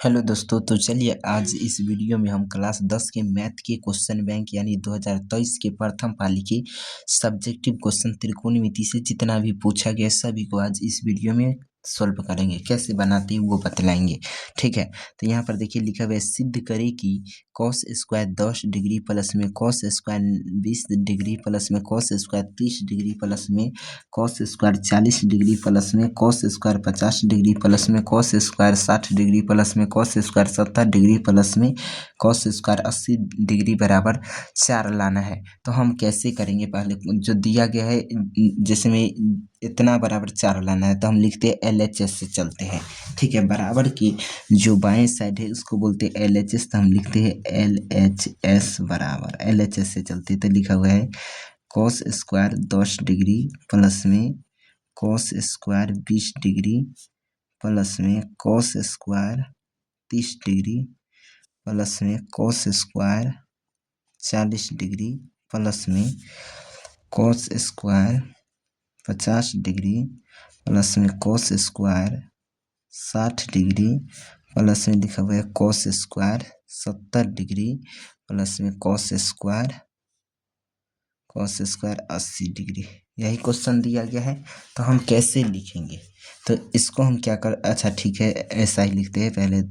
Hello दोस्तों, तो चलिए आज इस वीडियो में हम क्लास 10 के मैथ के क्वेश्चन बैंक यानी 2023 के प्रथम पाली के सब्जेक्टिव क्वेश्चन त्रिकोणमिति से जितना भी पूछा गया सभी को आज इस वीडियो में सॉल्व करेंगे। कैसे बनाते हैं वो बतलाएंगे। ठीक है, तो यहाँ पर देखिए लिखा हुआ है, सिद्ध करें कि कॉस स्क्वायर 10 डिग्री प्लस में कॉस स्क्वायर 20 डिग्री प्लस में कॉस स्क्वायर 30 डिग्री प्लस में कॉस स्क्वायर 40 डिग्री प्लस में कॉस स्क्वायर 50 डिग्री प्लस में कॉस स्क्वायर 60 डिग्री प्लस में कॉस स्क्वायर 70 डिग्री प्लस में कॉस स्क्वायर 80 डिग्री बराबर 4 लाना है। तो हम कैसे करेंगे, पहले जो दिया गया है जैसे में इतना बराबर 4 लाना है तो हम लिखते हैं LHS से चलते हैं। ठीक है, बराबर की जो बाएं साइड है उसको बोलते हैं LHS, तो हम लिखते हैं LHS बराबर LHS से चलते हैं। तो लिखा हुआ है कॉस स्क्वायर 10 डिग्री प्लस में कॉस स्क्वायर 20 डिग्री प्लस में कॉस स्क्वायर 30 डिग्री प्लस में कॉस स्क्वायर 40 डिग्री प्लस में कॉस स्क्वायर 50 डिग्री प्लस में कॉस स्क्वायर 60 डिग्री प्लस में लिखा हुआ है कॉस स्क्वायर 70 डिग्री प्लस में कॉस स्क्वायर 80 डिग्री। यही क्वेश्चन दिया गया है। तो हम कैसे लिखेंगे, तो इसको हम क्या कर, अच्छा ठीक है ऐसा ही लिखते हैं। पहले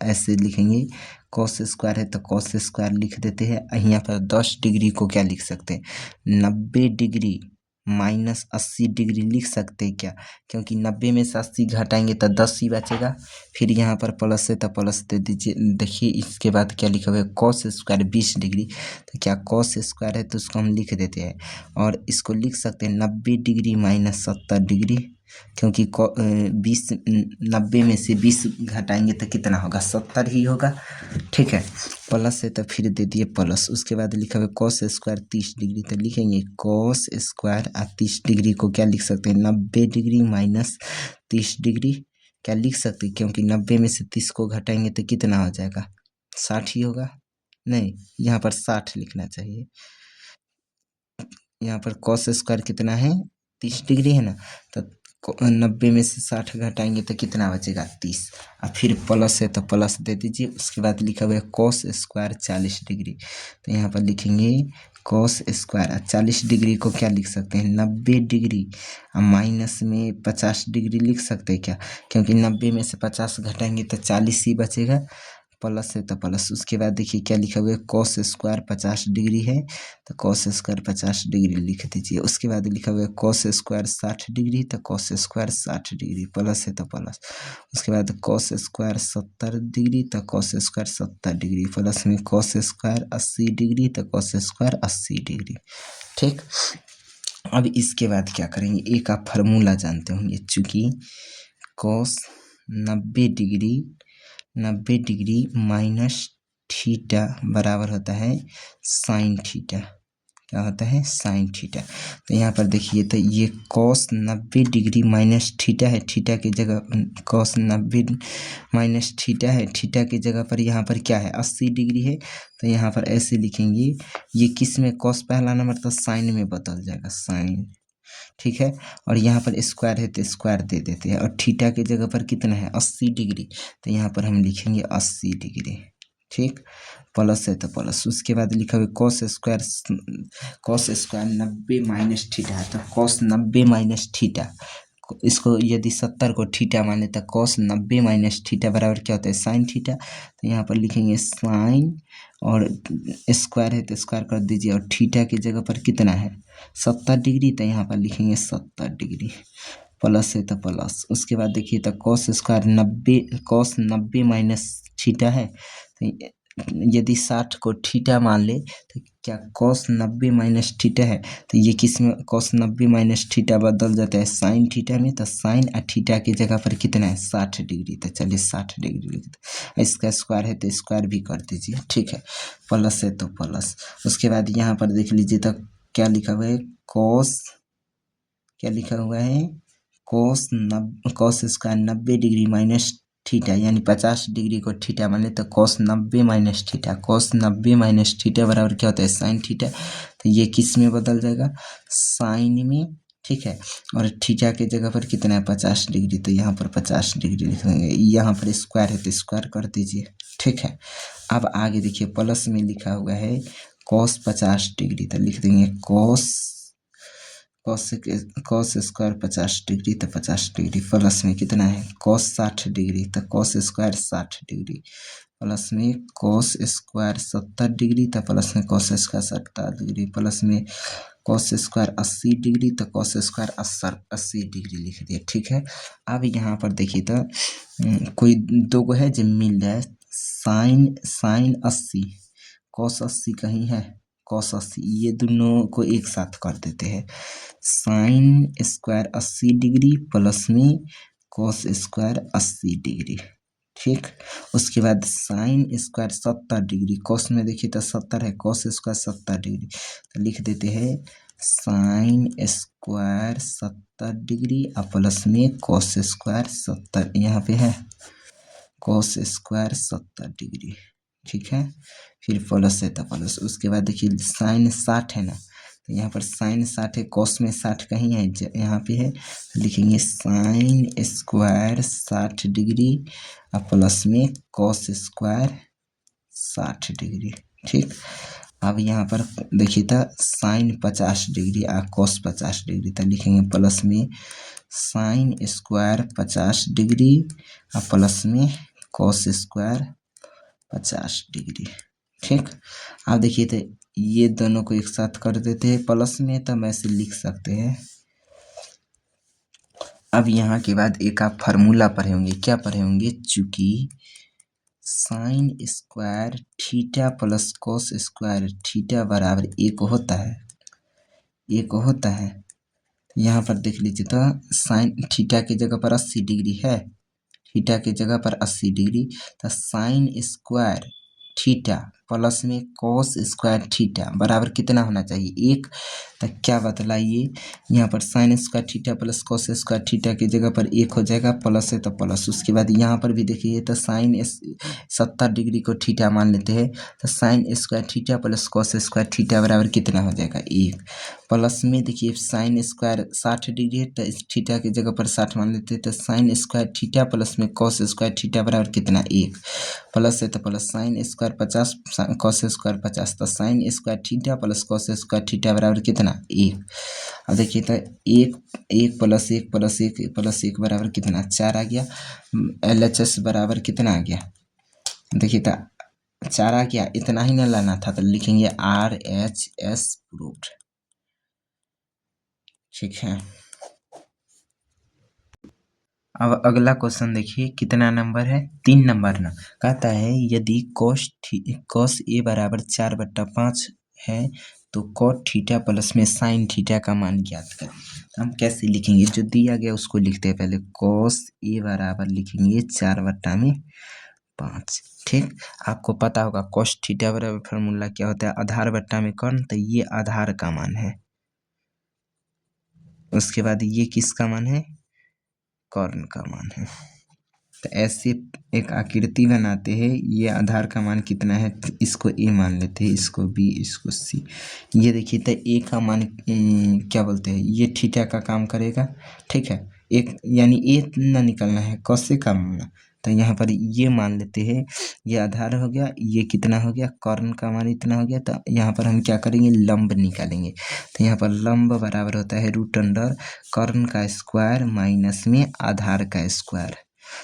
ऐसे लिखेंगे, कॉस स्क्वायर है तो कॉस स्क्वायर लिख देते हैं। यहाँ पर 10 डिग्री को क्या लिख सकते हैं, 90 डिग्री माइनस 80 डिग्री लिख सकते हैं क्या, क्योंकि 90 में से 80 घटाएंगे तो 10 ही बचेगा। फिर यहाँ पर प्लस है तो प्लस दे दीजिए। देखिए इसके बाद क्या लिखा हुआ है, कॉस स्क्वायर 20 डिग्री, तो क्या कॉस स्क्वायर है तो उसको हम लिख देते हैं। और इसको लिख सकते हैं 90 डिग्री माइनस 70 डिग्री, क्योंकि 90 में से 20 घटाएंगे तो कितना होगा, 70 ही होगा। ठीक है, प्लस है तो फिर दे दिए प्लस। उसके बाद लिखा हुआ है कॉस स्क्वायर 30 डिग्री, तो लिखेंगे कॉस स्क्वायर 30 डिग्री को क्या लिख सकते हैं, 90 डिग्री माइनस 30 डिग्री क्या लिख सकते हैं, क्योंकि 90 में से 30 को घटाएंगे तो कितना हो जाएगा, 60 ही होगा। नहीं, यहाँ पर 60 लिखना चाहिए। यहाँ पर कॉस स्क्वायर कितना है, 30 डिग्री है ना, तो 90 में से 60 घटाएंगे तो कितना बचेगा, 30। और फिर प्लस है तो प्लस दे दीजिए। उसके बाद लिखा हुआ है कॉस स्क्वायर 40 डिग्री, तो यहाँ पर लिखेंगे कॉस स्क्वायर 40 डिग्री को क्या लिख सकते हैं, 90 डिग्री माइनस में 50 डिग्री लिख सकते हैं क्या, क्योंकि 90 में से 50 घटाएंगे तो 40 ही बचेगा। प्लस है तो प्लस। उसके बाद देखिए क्या लिखा हुआ है, कॉस स्क्वायर 50 डिग्री है तो कॉस स्क्वायर 50 डिग्री लिख दीजिए। उसके बाद लिखा हुआ है कॉस स्क्वायर 60 डिग्री तो कॉस स्क्वायर 60 डिग्री, प्लस है तो प्लस। उसके बाद कॉस स्क्वायर 70 डिग्री तो कॉस स्क्वायर 70 डिग्री, प्लस में कॉस स्क्वायर 80 डिग्री तो कॉस स्क्वायर 80 डिग्री। ठीक, अब इसके बाद क्या करेंगे, एक आप फार्मूला जानते होंगे, चूंकि कॉस 90 डिग्री माइनस थीटा बराबर होता है साइन थीटा। क्या होता है, साइन थीटा। तो यहाँ पर देखिए, तो ये कॉस 90 डिग्री माइनस थीटा है, थीटा की जगह कॉस 90 माइनस थीटा है, थीटा की जगह पर यहाँ पर क्या है, 80 डिग्री है। तो यहाँ पर ऐसे लिखेंगे, ये किस में कॉस पहला नंबर तो साइन में बदल जाएगा, साइन। ठीक है, और यहाँ पर स्क्वायर है तो स्क्वायर दे देते हैं। और थीटा की जगह पर कितना है, 80 डिग्री, तो यहाँ पर हम लिखेंगे 80 डिग्री। ठीक, प्लस है तो प्लस। उसके बाद लिखा हुआ कॉस स्क्वायर 90 माइनस थीटा है, तो कॉस 90 माइनस थीटा, इसको यदि 70 को थीटा माने तो कॉस 90 माइनस थीटा बराबर क्या होता है, साइन थीटा। तो यहाँ पर लिखेंगे साइन, और स्क्वायर है तो स्क्वायर कर दीजिए, और थीटा की जगह पर कितना है, 70 डिग्री, तो यहाँ पर लिखेंगे 70 डिग्री, प्लस है तो प्लस। उसके बाद देखिए, तो cos square 90 cos 90 minus theta है, तो यदि 60 को थीटा मान ले तो क्या कॉस 90 माइनस थीटा है, तो ये किस में कॉस 90 माइनस थीटा बदल जाता है साइन थीटा में, तो साइन और थीटा की जगह पर कितना है, 60 डिग्री। तो चलिए 60 डिग्री लिख दो। इसका स्क्वायर है तो स्क्वायर भी कर दीजिए। ठीक है, प्लस है तो प्लस। उसके बाद यहाँ पर देख लीजिए, तो क्या लिखा हुआ है, कॉस क्या लिखा हुआ है, cos square 90 degree minus theta, यानी 50 डिग्री को थीटा माने तो cos 90 minus theta, cos 90 minus theta बराबर क्या होता है, साइन थीटा। तो ये किस में बदल जाएगा, साइन में। ठीक है। और थीटा के जगह पर कितना है 50 डिग्री, तो यहाँ पर 50 डिग्री लिख देंगे। यहाँ पर स्क्वायर है तो स्क्वायर कर दीजिए, ठीक है। अब आगे देखिए प्लस में लिखा हुआ है कॉस 50 डिग्री, तो लिख देंगे कॉस स्क्वायर 50 डिग्री, तो 50 डिग्री प्लस में कितना है कॉस 60 डिग्री, तो कॉस स्क्वायर 60 डिग्री प्लस में कॉस स्क्वायर 70 डिग्री, तो प्लस में कॉस स्क्वायर 70 डिग्री प्लस में कॉस स्क्वायर 80 डिग्री, तो कॉस स्क्वायर 80 डिग्री लिख दिया, ठीक है। अब यहाँ पर देखिए तो कोई दो गो है जो मिल जाए, साइन 80 कॉस 80 कहीं है कॉस 80, ये दोनों को एक साथ कर देते हैं। साइन स्क्वायर 80 डिग्री प्लस में कॉस स्क्वायर 80 डिग्री, ठीक। उसके बाद साइन स्क्वायर 70 डिग्री, कॉस में देखिए तो 70 है, कॉस स्क्वायर 70 डिग्री, तो लिख देते हैं साइन स्क्वायर 70 डिग्री और प्लस में कॉस स्क्वायर 70, यहाँ पे है कॉस स्क्वायर 70 डिग्री, ठीक है। फिर प्लस है तो प्लस, उसके बाद देखिए साइन 60 है ना, तो यहाँ पर साइन 60 है, कॉस में 60 कहीं है यहाँ पे है, तो लिखेंगे साइन स्क्वायर 60 डिग्री और प्लस में कॉस स्क्वायर 60 डिग्री, ठीक। अब यहाँ पर देखिए तो साइन 50 डिग्री और कॉस 50 डिग्री, तो लिखेंगे प्लस में साइन स्क्वायर 50 डिग्री और प्लस में कॉस स्क्वायर 50 डिग्री, ठीक। अब देखिए तो ये दोनों को एक साथ कर देते हैं प्लस में, तो हम ऐसे लिख सकते हैं। अब यहाँ के बाद एक आप फार्मूला पढ़े होंगे, क्या पढ़े होंगे, चूंकि sign square theta plus cos square theta बराबर एक होता है। यहाँ पर देख लीजिए तो साइन थीटा की जगह पर 80 डिग्री है, थीटा की जगह पर 80 डिग्री, तो साइन स्क्वायर थीटा प्लस में कॉस स्क्वायर थीटा बराबर कितना होना चाहिए 1, तो क्या बतलाइए, यहाँ पर sign square theta plus cos square theta की जगह पर 1 हो जाएगा, प्लस है तो प्लस। उसके बाद यहाँ पर भी देखिए तो साइन 70 डिग्री को थीटा मान लेते हैं, तो sign square theta plus cos square theta बराबर कितना हो जाएगा 1, प्लस में देखिए साइन स्क्वायर 60 डिग्री है, तो इस थीटा की जगह पर 60 मान लेते हैं, तो साइन स्क्वायर थीटा प्लस में कॉस स्क्वायर थीटा बराबर कितना 1, प्लस है तो plus sine square 50 cos square 50, तो sign square theta plus cos square theta बराबर कितना 1। अब देखिए तो 1 प्लस 1 प्लस 1 प्लस 1 बराबर कितना 4 आ गया, LHS बराबर कितना आ गया, देखिए तो 4 आ गया, इतना ही ना लाना था, तो लिखेंगे RHS प्रूव्ड, ठीक है। अब अगला क्वेश्चन देखिए कितना नंबर है 3 नंबर ना, कहता है यदि cos A बराबर 4/5 है तो cot थीटा प्लस में साइन थीटा का मान ज्ञात करें। तो हम कैसे लिखेंगे, जो दिया गया उसको लिखते हैं पहले, cos A बराबर लिखेंगे 4/5, ठीक। आपको पता होगा cos थीटा बराबर फार्मूला क्या होता है, आधार बट्टा में कर्ण, तो ये आधार का मान है, उसके बाद ये किसका मान है, कर्ण का मान है। तो ऐसे एक आकृति बनाते हैं, ये आधार का मान कितना है, तो इसको ए मान लेते हैं, इसको बी, इसको सी। ये देखिए तो ए का मान क्या बोलते हैं, ये थीटा का काम करेगा, ठीक है, एक यानी ए ना निकलना है, कैसे का मानना, तो यहाँ पर ये मान लेते हैं, ये आधार हो गया, ये कितना हो गया, कर्ण का मान इतना हो गया, तो यहाँ पर हम क्या करेंगे, लंब निकालेंगे, तो यहाँ पर लंब बराबर होता है √अंडर कर्ण का स्क्वायर माइनस में आधार का स्क्वायर।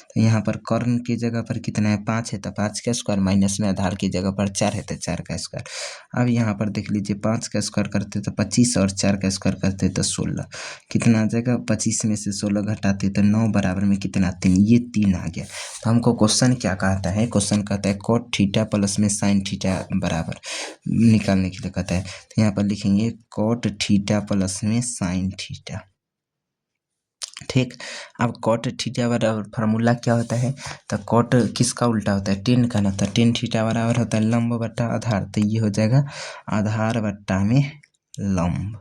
तो यहाँ पर कर्ण की जगह पर कितना है 5 है, तो 5 का स्क्वायर माइनस में आधार की जगह पर 4 है, तो 4 का स्क्वायर। अब यहाँ पर देख लीजिए 5 का स्क्वायर करते तो 25 और 4 का स्क्वायर करते तो 16, कितना आ जाएगा, 25 में से 16 घटाते तो 9 बराबर में कितना 3, ये 3 आ गया। तो हमको क्वेश्चन क्या कहता है, क्वेश्चन कहता है कॉट थीटा प्लस में साइन थीटा बराबर निकालने के लिए कहता है, तो यहाँ पर लिखेंगे कॉट थीटा प्लस में साइन थीटा, ठीक। अब कॉट थीटा बराबर फार्मूला क्या होता है, तो कॉट किसका उल्टा होता है, टेन का ना, तो टेन थीटा बराबर होता है लंब बट्टा आधार, तो ये हो जाएगा आधार बट्टा में लंब,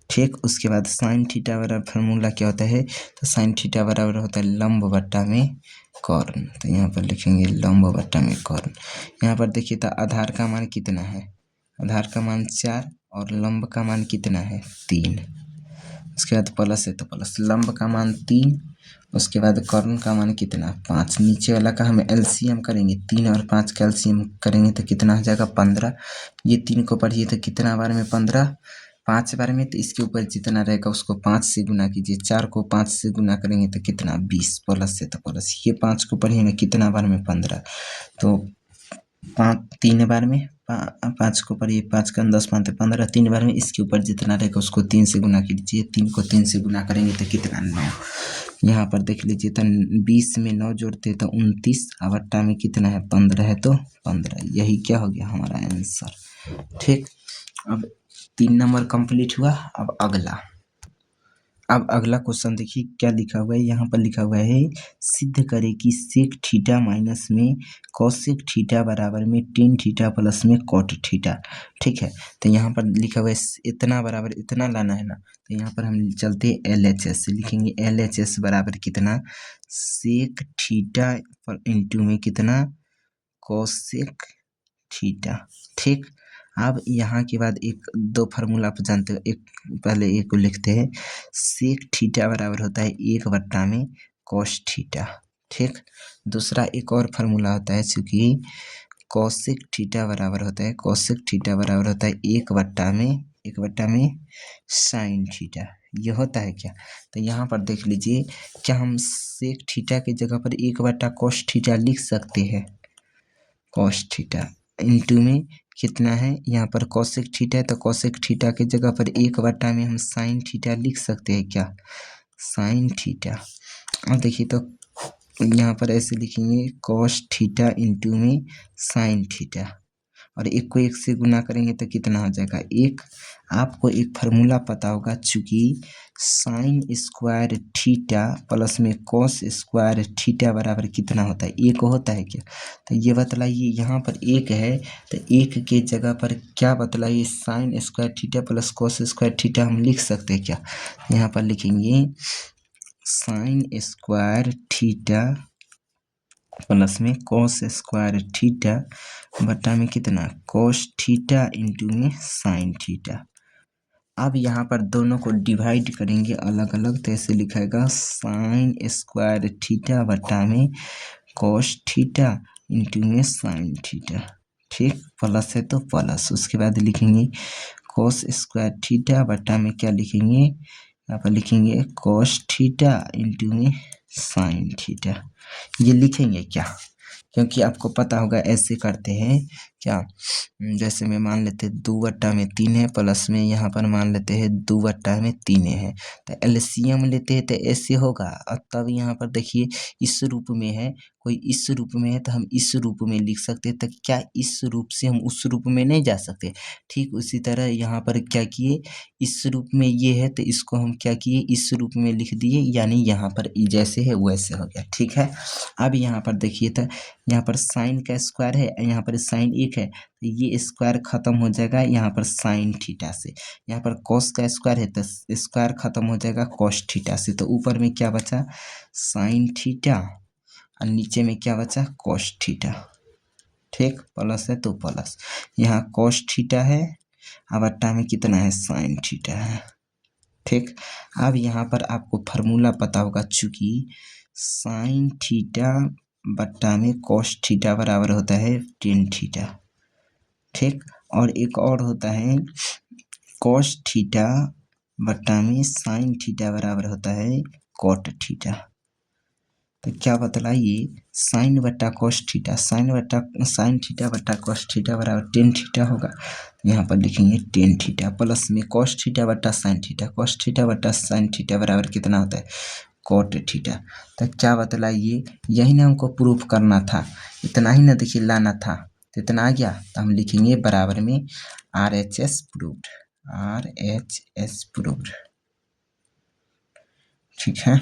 ठीक। उसके बाद साइन थीटा बराबर फार्मूला क्या होता है, तो साइन थीटा बराबर होता है लंब बट्टा में कर्ण, तो यहाँ पर लिखेंगे लंब बट्टा में कर्ण। यहाँ पर देखिए तो आधार का मान कितना है, आधार का मान 4 और लंब का मान कितना है 3, उसके बाद प्लस है तो प्लस, लंब का मान 3, उसके बाद कर्ण का मान कितना 5, नीचे वाला का हम एलसीएम करेंगे, 3 और 5 का एलसीएम करेंगे तो कितना हो जाएगा 15। ये 3 को पढ़िए तो कितना बार में 15, 5 बार में, तो इसके ऊपर जितना रहेगा उसको 5 से गुना कीजिए, 4 को 5 से गुना करेंगे तो कितना 20, प्लस है तो प्लस, ये 5 को पढ़िएगा कितना बार में 15, तो 3 बार में, 5 को पढ़िए, 5 का 10 5 15, 3 बार में, इसके ऊपर जितना रहेगा उसको 3 से गुना कीजिए, 3 को 3 से गुना करेंगे तो कितना 9। यहाँ पर देख लीजिए तो 20 में 9 जोड़ते तो 29, और बट्टा में कितना है 15 है तो 15, यही क्या हो गया हमारा आंसर। ठीक, अब 3 नंबर कंप्लीट हुआ। अब अगला क्वेश्चन देखिए क्या लिखा हुआ है, यहाँ पर लिखा हुआ है सिद्ध करें कि सेक थीटा माइनस में कॉसेक थीटा बराबर में टेन थीटा प्लस में कॉट थीटा। ठीक है, तो यहाँ पर लिखा हुआ है इतना बराबर इतना लाना है ना, तो यहाँ पर हम चलते हैं LHS से, लिखेंगे LHS बराबर कितना सेक थीटा इंटू में कितना कॉसेक थीटा। ठीक, अब यहाँ के बाद एक दो फार्मूला आप जानते हो, एक पहले एक को लिखते हैं, सेक थीटा बराबर होता है 1 में कॉस थीटा। ठीक, दूसरा एक और फार्मूला होता है, चूंकि कॉसेक थीटा बराबर होता है, कॉसेक थीटा बराबर होता है 1 में साइन थीटा, ये होता है क्या। तो यहाँ पर देख लीजिए, क्या हम सेक थीटा के जगह पर 1 कॉस थीटा लिख सकते हैं, कॉस थीटा इंटू में कितना है, यहाँ पर कॉसेक थीटा है तो कॉसेक थीटा के जगह पर 1 में हम साइन थीटा लिख सकते हैं क्या, साइन थीटा। अब देखिए तो यहाँ पर ऐसे लिखेंगे कॉस थीटा इंटू में साइन थीटा, और एक को एक से गुना करेंगे तो कितना हो जाएगा 1। आपको एक फार्मूला पता होगा, चूंकि साइन स्क्वायर थीटा प्लस में कॉस स्क्वायर थीटा बराबर कितना होता है 1 होता है क्या। तो ये बतलाइए, यहाँ पर 1 है तो 1 के जगह पर क्या बतलाइए, sine square theta plus cos square theta हम लिख सकते हैं क्या। यहाँ पर लिखेंगे साइन स्क्वायर थीटा प्लस में कॉस स्क्वायर थीटा बटा में कितना कॉस थीटा इंटू में साइन थीटा। अब यहाँ पर दोनों को डिवाइड करेंगे अलग अलग, तो ऐसे लिखाएगा साइन स्क्वायर थीटा बटा में कॉस थीटा इंटू में साइन थीटा। ठीक, प्लस है तो प्लस, उसके बाद लिखेंगे कॉस स्क्वायर थीटा बटा में क्या लिखेंगे, यहाँ पर लिखेंगे कॉस थीटा इंटू में साइन थीटा। ये लिखेंगे क्या, क्योंकि आपको पता होगा ऐसे करते हैं क्या, जैसे में मान लेते 2/3 है प्लस में यहाँ पर मान लेते हैं 2/3 है, तो एलसीएम लेते हैं तो ऐसे होगा। और तब यहाँ पर देखिए इस रूप में है, कोई इस रूप में है तो हम इस रूप में लिख सकते हैं, तो क्या इस रूप से हम उस रूप में नहीं जा सकते। ठीक उसी तरह यहाँ पर क्या किए, इस रूप में ये है तो इसको हम क्या किए इस रूप में लिख दिए, यानी यहाँ पर जैसे है वैसे हो गया। ठीक है, अब यहाँ पर देखिए तो यहाँ पर साइन का स्क्वायर है, यहाँ पर साइन 1 है, तो ये स्क्वायर खत्म हो जाएगा यहाँ पर साइन थीटा से। यहाँ पर कॉस का स्क्वायर है तो स्क्वायर खत्म हो जाएगा कॉस थीटा से, तो ऊपर में क्या बचा साइन थीटा और नीचे में क्या बचा कॉस थीटा। ठीक, प्लस है तो प्लस, यहाँ कॉस थीटा है अब बट्टा में कितना है साइन थीटा है। ठीक, अब यहाँ पर आपको फार्मूला पता होगा, चूंकि साइन थीटा बट्टा में कॉस थीटा बराबर होता है टेन थीटा। ठीक, और एक और होता है कॉस थीटा बट्टा में साइन थीटा बराबर होता है कॉट थीटा। तो क्या बतलाइए साइन बट्टा कॉस थीटा, साइन थीटा बट्टा कॉस थीटा बराबर टेन थीटा होगा। यहाँ पर लिखेंगे टेन थीटा प्लस में कॉस थीटा बट्टा साइन थीटा, कॉस थीटा बट्टा साइन थीटा बराबर कितना होता है कॉट थीटा। तो क्या बतलाइए, यही ना हमको प्रूफ करना था, इतना ही ना देखिए लाना था, तो इतना आ गया, तो हम लिखेंगे बराबर में RHS प्रूव्ड, RHS प्रूव्ड। ठीक है,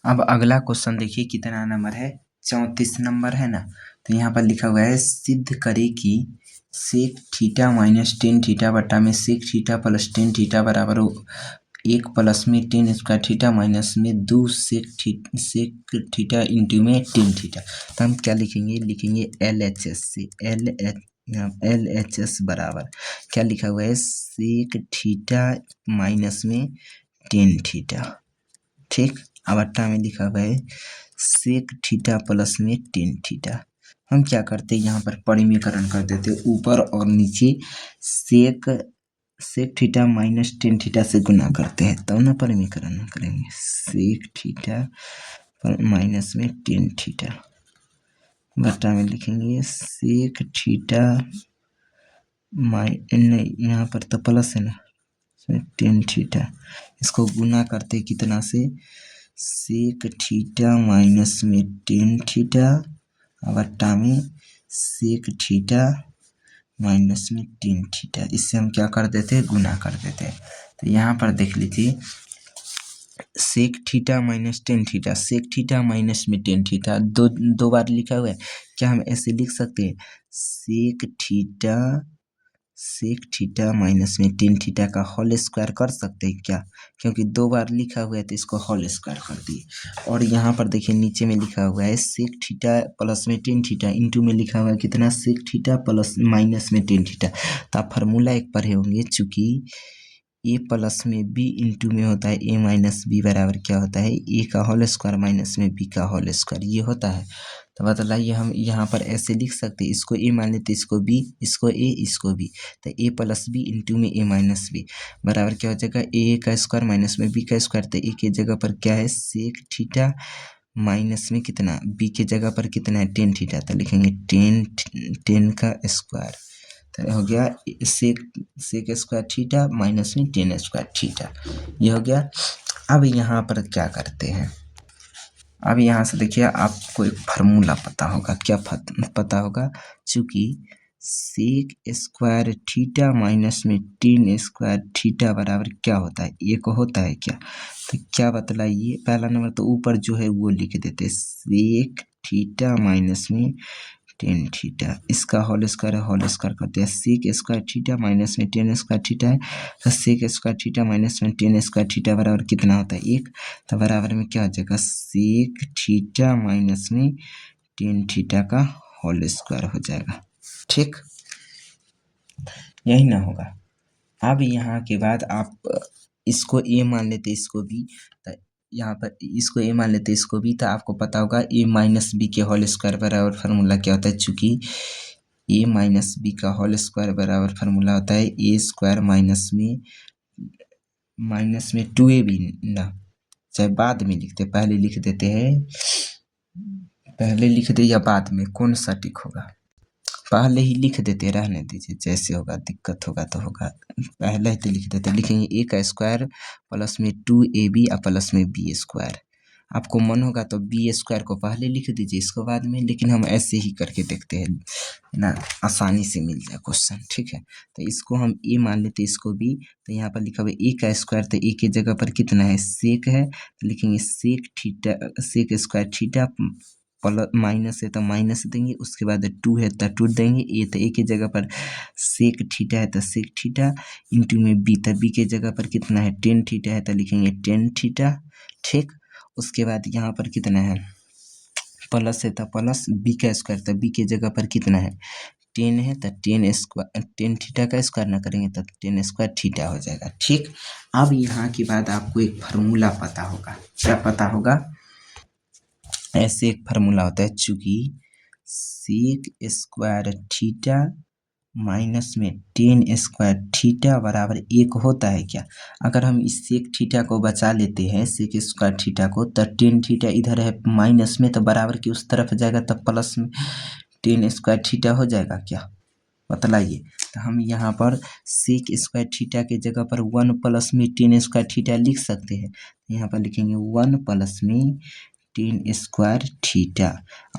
अब अगला क्वेश्चन देखिए कितना नंबर है, 34 नंबर है ना। तो यहाँ पर लिखा हुआ है सिद्ध करे कि sec theta minus tan theta बटा में sec theta plus tan theta बराबर 1 प्लस में टेन स्क्वायर थीटा माइनस में 2 सेक थीटा इंटू में टेन थीटा। तो हम क्या लिखेंगे, लिखेंगे LHS से, LHS बराबर क्या लिखा हुआ है, सेक थीटा माइनस में टेन थीटा। ठीक, अब अट्ठा में लिखा हुआ है सेक थीटा प्लस में टेन थीटा। हम क्या करते यहाँ पर परिमीकरण कर देते, ऊपर और नीचे sec theta minus tan theta से गुना करते हैं तब ना परिमीकरण करेंगे। सेक थीटा माइनस में टेन थीटा बटा में लिखेंगे सेक थीटा नहीं, यहाँ पर तो प्लस है ना, टेन थीटा। इसको गुना करते कितना से, सेक थीटा माइनस में टेन थीटा बटा में सेक थीटा माइनस में टेन थीटा। इससे हम क्या कर देते, गुना कर देते। तो यहाँ पर देख लीजिए sec theta minus tan theta, sec theta minus में टेन थीटा दो बार लिखा हुआ है। क्या हम ऐसे लिख सकते हैं, सेक थीटा माइनस में टेन थीटा का होल स्क्वायर कर सकते हैं क्या, क्योंकि दो बार लिखा हुआ है तो इसको होल स्क्वायर कर दिए। और यहाँ पर देखिए नीचे में लिखा हुआ है सेक थीटा प्लस में टेन थीटा, इंटू में लिखा हुआ है कितना, सेक थीटा प्लस माइनस में टेन थीटा। तो आप फार्मूला एक पढ़े होंगे, चूंकि ए प्लस में बी इंटू में होता है ए माइनस बी बराबर क्या होता है, ए का होल स्क्वायर माइनस में बी का होल स्क्वायर, ये होता है। तो बतलाइए हम यहाँ पर ऐसे लिख सकते हैं, इसको ए मान लेते, इसको बी, इसको ए, इसको बी। तो ए प्लस बी इंटू में ए माइनस बी बराबर क्या हो जाएगा, ए का स्क्वायर माइनस में बी का स्क्वायर। तो ए के जगह पर क्या है, सेक थीटा माइनस में कितना, बी के जगह पर कितना है, टेन थीटा। तो लिखेंगे टेन का स्क्वायर। तो हो गया सेक स्क्वायर थीटा माइनस में टेन स्क्वायर थीटा, ये हो गया। अब यहाँ पर क्या करते हैं, अब यहाँ से देखिए आपको एक फार्मूला पता होगा, क्या पता होगा, चूंकि सेक स्क्वायर थीटा माइनस में टेन स्क्वायर थीटा बराबर क्या होता है, एक होता है क्या। तो क्या बतलाइए, पहला नंबर तो ऊपर जो है वो लिख देते, सेक थीटा माइनस में टेन थीटा, इसका होल स्क्वायर करते हैं। सेक स्क्वायर थीटा माइनस में टेन स्क्वायर थीटा है, तो सेक स्क्वायर थीटा माइनस में टेन स्क्वायर थीटा बराबर कितना होता है, एक। तो बराबर में क्या हो जाएगा, सेक थीटा माइनस में टेन थीटा का होल स्क्वायर हो जाएगा। ठीक, यही ना होगा। अब यहाँ के बाद आप इसको ए मान लेते, इसको बी, तो यहाँ पर इसको ए मान लेते, इसको बी, तो आपको पता होगा ए माइनस बी के होल स्क्वायर बराबर फार्मूला क्या होता है, चूंकि ए माइनस बी का होल स्क्वायर बराबर फार्मूला होता है ए स्क्वायर माइनस में टू ए बी ना, चाहे बाद में लिखते, पहले लिख देते हैं, पहले लिख दे या बाद में, कौन सा टिक होगा, पहले ही लिख देते, रहने दीजिए, जैसे होगा, दिक्कत होगा तो होगा, पहले ही तो लिख देते। लिखेंगे ए का स्क्वायर प्लस में टू ए बी और प्लस में बी स्क्वायर। आपको मन होगा तो बी स्क्वायर को पहले लिख दीजिए, इसको बाद में, लेकिन हम ऐसे ही करके देखते हैं ना, आसानी से मिल जाए क्वेश्चन। ठीक है, तो इसको हम ए मान लेते, इसको बी। तो यहाँ पर लिखा हुआ है ए का स्क्वायर, तो ए के जगह पर कितना है, सेक है, तो लिखेंगे sec theta, sec square theta plus minus है तो माइनस देंगे, उसके बाद टू है तो टू देंगे, ए तो ए की जगह पर सेक थीटा है तो सेक थीटा इंटू में बी, तो बी के जगह पर कितना है, टेन थीटा है, तो लिखेंगे टेन थीटा। ठीक, उसके बाद यहाँ पर कितना है, प्लस है तो प्लस, बी का स्क्वायर, तो बी के जगह पर कितना है, टेन है, तो टेन थीटा का स्क्वायर ना करेंगे तो टेन स्क्वायर थीटा हो जाएगा। ठीक, अब यहाँ के बाद आपको एक फार्मूला पता होगा, क्या पता होगा, ऐसे एक फार्मूला होता है, चूंकि सेक स्क्वायर थीटा माइनस में टेन स्क्वायर थीटा बराबर एक होता है क्या। अगर हम इस सेक थीटा को बचा लेते हैं, सेक स्क्वायर थीटा को, तो टेन थीटा इधर है माइनस में, तो बराबर की उस तरफ जाएगा, तब प्लस में टेन स्क्वायर थीटा हो जाएगा क्या, बतलाइए। तो हम यहाँ पर सेक स्क्वायर थीटा के जगह पर वन प्लस में टेन स्क्वायर थीटा लिख सकते हैं। यहाँ पर लिखेंगे वन प्लस में टेन स्क्वायर थीटा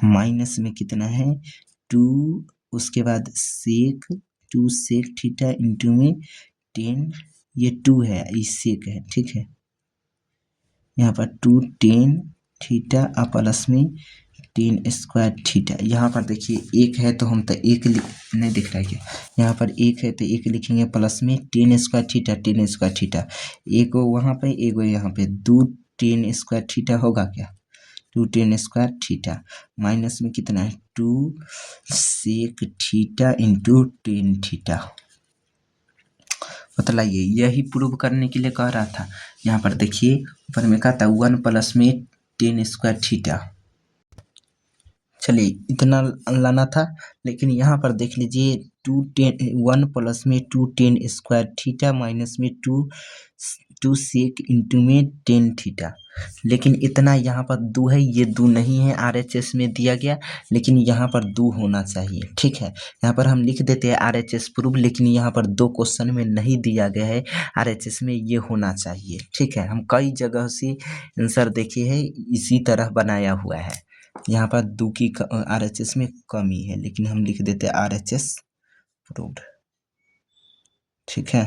माइनस में कितना है, टू, उसके बाद सेक टू सेक थीटा इंटू में टेन, ये टू है, ये सेक है। ठीक है, यहाँ पर टू टेन थीटा और प्लस में टेन स्क्वायर थीटा। यहाँ पर देखिए एक है तो हम तो एक नहीं दिख रहा है क्या, यहाँ पर एक है तो एक लिखेंगे, प्लस में टेन स्क्वायर थीटा, एक वहाँ पे एक यहाँ पे, दो टेन स्क्वायर थीटा होगा क्या, 2 टेन स्क्वायर थीटा माइनस में कितना है 2 sec theta into tan theta. बतलाइए, यही प्रूव करने के लिए कह रहा था। यहाँ पर देखिए ऊपर में कहा था 1 प्लस में टेन स्क्वायर थीटा। चलिए इतना लाना था, लेकिन यहाँ पर देख लीजिए 1 प्लस में 2 टेन स्क्वायर थीटा माइनस में 2 सेक इंटू में टेन थीटा। लेकिन इतना यहाँ पर 2 है, ये 2 नहीं है, RHS में दिया गया, लेकिन यहाँ पर 2 होना चाहिए। ठीक है, यहाँ पर हम लिख देते हैं RHS प्रूफ, लेकिन यहाँ पर 2 क्वेश्चन में नहीं दिया गया है, RHS में ये होना चाहिए। ठीक है, हम कई जगह से आंसर देखे हैं, इसी तरह बनाया हुआ है। यहाँ पर 2 की RHS में कमी है, लेकिन हम लिख देते हैं RHS प्रूव्ड। ठीक है।